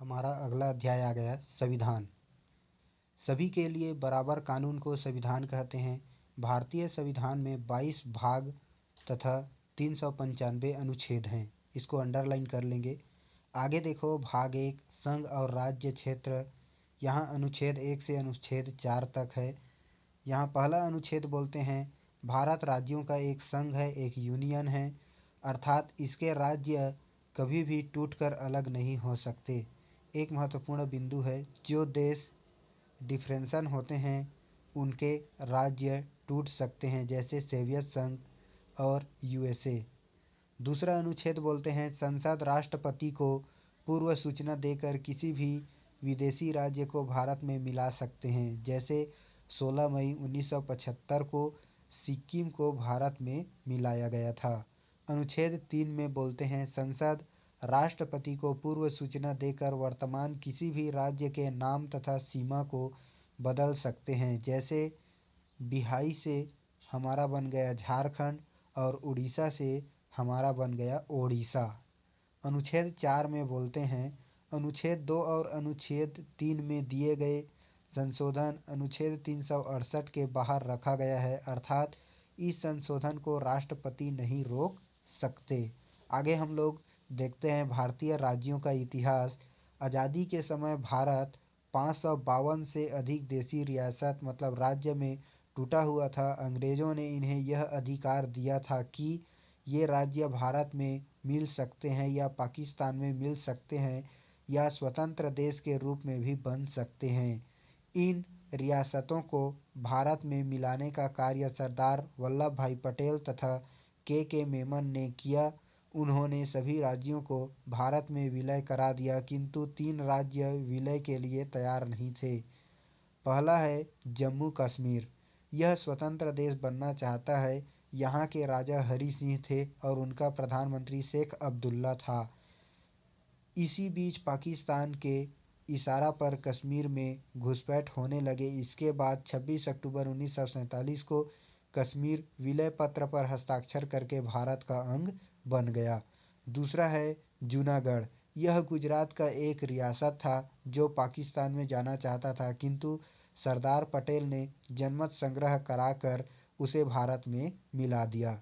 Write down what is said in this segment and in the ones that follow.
हमारा अगला अध्याय आ गया संविधान। सभी के लिए बराबर कानून को संविधान कहते हैं। भारतीय संविधान में 22 भाग तथा 395 अनुच्छेद हैं। इसको अंडरलाइन कर लेंगे। आगे देखो भाग 1 संघ और राज्य क्षेत्र। यहाँ अनुच्छेद 1 से अनुच्छेद 4 तक है। यहाँ पहला अनुच्छेद बोलते हैं भारत राज्यों का एक संघ है, एक यूनियन है, अर्थात इसके राज्य कभी भी टूटकर अलग नहीं हो सकते। एक महत्वपूर्ण बिंदु है, जो देश डिफरेंसन होते हैं उनके राज्य टूट सकते हैं, जैसे सोवियत संघ और यूएसए। दूसरा अनुच्छेद बोलते हैं संसद राष्ट्रपति को पूर्व सूचना देकर किसी भी विदेशी राज्य को भारत में मिला सकते हैं, जैसे 16 मई 1975 को सिक्किम को भारत में मिलाया गया था। अनुच्छेद 3 में बोलते हैं संसद राष्ट्रपति को पूर्व सूचना देकर वर्तमान किसी भी राज्य के नाम तथा सीमा को बदल सकते हैं, जैसे बिहाई से हमारा बन गया झारखंड और उड़ीसा से हमारा बन गया ओडिशा। अनुच्छेद 4 में बोलते हैं अनुच्छेद 2 और अनुच्छेद 3 में दिए गए संशोधन अनुच्छेद 368 के बाहर रखा गया है, अर्थात इस संशोधन को राष्ट्रपति नहीं रोक सकते। आगे हम लोग देखते हैं भारतीय राज्यों का इतिहास। आज़ादी के समय भारत 552 से अधिक देशी रियासत मतलब राज्य में टूटा हुआ था। अंग्रेज़ों ने इन्हें यह अधिकार दिया था कि ये राज्य भारत में मिल सकते हैं या पाकिस्तान में मिल सकते हैं या स्वतंत्र देश के रूप में भी बन सकते हैं। इन रियासतों को भारत में मिलाने का कार्य सरदार वल्लभ भाई पटेल तथा के मेमन ने किया। उन्होंने सभी राज्यों को भारत में विलय करा दिया, किंतु 3 राज्य विलय के लिए तैयार नहीं थे। पहला है जम्मू कश्मीर। यह स्वतंत्र देश बनना चाहता है। यहाँ के राजा हरि सिंह थे और उनका प्रधानमंत्री शेख अब्दुल्ला था। इसी बीच पाकिस्तान के इशारा पर कश्मीर में घुसपैठ होने लगे। इसके बाद 26 अक्टूबर 1947 को कश्मीर विलय पत्र पर हस्ताक्षर करके भारत का अंग बन गया। दूसरा है जूनागढ़। यह गुजरात का एक रियासत था जो पाकिस्तान में जाना चाहता था, किंतु सरदार पटेल ने जनमत संग्रह कराकर उसे भारत में मिला दिया।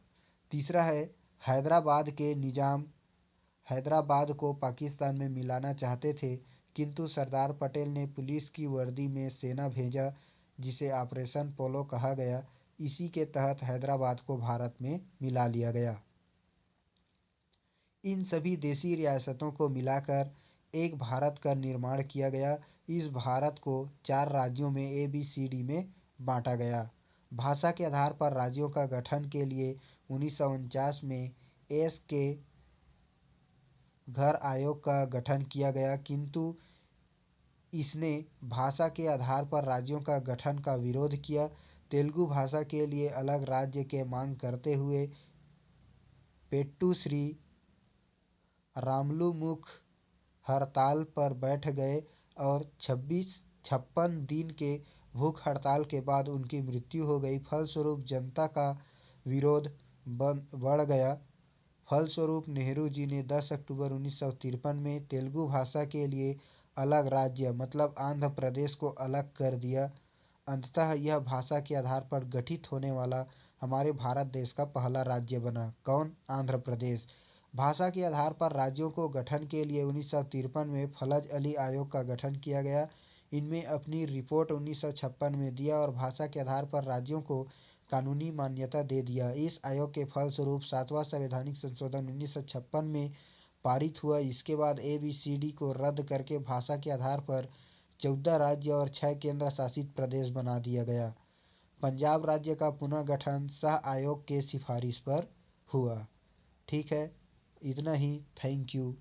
तीसरा है हैदराबाद के निजाम हैदराबाद को पाकिस्तान में मिलाना चाहते थे, किंतु सरदार पटेल ने पुलिस की वर्दी में सेना भेजा, जिसे ऑपरेशन पोलो कहा गया। इसी के तहत हैदराबाद को भारत में मिला लिया गया। इन सभी देशी रियासतों को मिलाकर एक भारत का निर्माण किया गया। इस भारत को 4 राज्यों में ABCD में बांटा गया। भाषा के आधार पर राज्यों का गठन के लिए 1949 में एस के घर आयोग का गठन किया गया, किंतु इसने भाषा के आधार पर राज्यों का गठन का विरोध किया। तेलुगु भाषा के लिए अलग राज्य के मांग करते हुए पेट्टू श्री रामलुमुख हड़ताल पर बैठ गए और 56 दिन के भूख हड़ताल के बाद उनकी मृत्यु हो गई। फलस्वरूप जनता का विरोध बढ़ गया। फलस्वरूप नेहरू जी ने 10 अक्टूबर 1953 में तेलुगु भाषा के लिए अलग राज्य मतलब आंध्र प्रदेश को अलग कर दिया। अंततः यह भाषा के आधार पर गठित होने वाला हमारे भारत देश का पहला राज्य बना। कौन? आंध्र प्रदेश। भाषा के आधार पर राज्यों को गठन के लिए 1953 में फलज अली आयोग का गठन किया गया। इनमें अपनी रिपोर्ट 1956 में दिया और भाषा के आधार पर राज्यों को कानूनी मान्यता दे दिया। इस आयोग के फलस्वरूप 7वां संवैधानिक संशोधन 1956 में पारित हुआ। इसके बाद ABCD को रद्द करके भाषा के आधार पर 14 राज्य और 6 केंद्र शासित प्रदेश बना दिया गया। पंजाब राज्य का पुनः गठन शाह आयोग के सिफारिश पर हुआ। ठीक है, इतना ही। Thank you.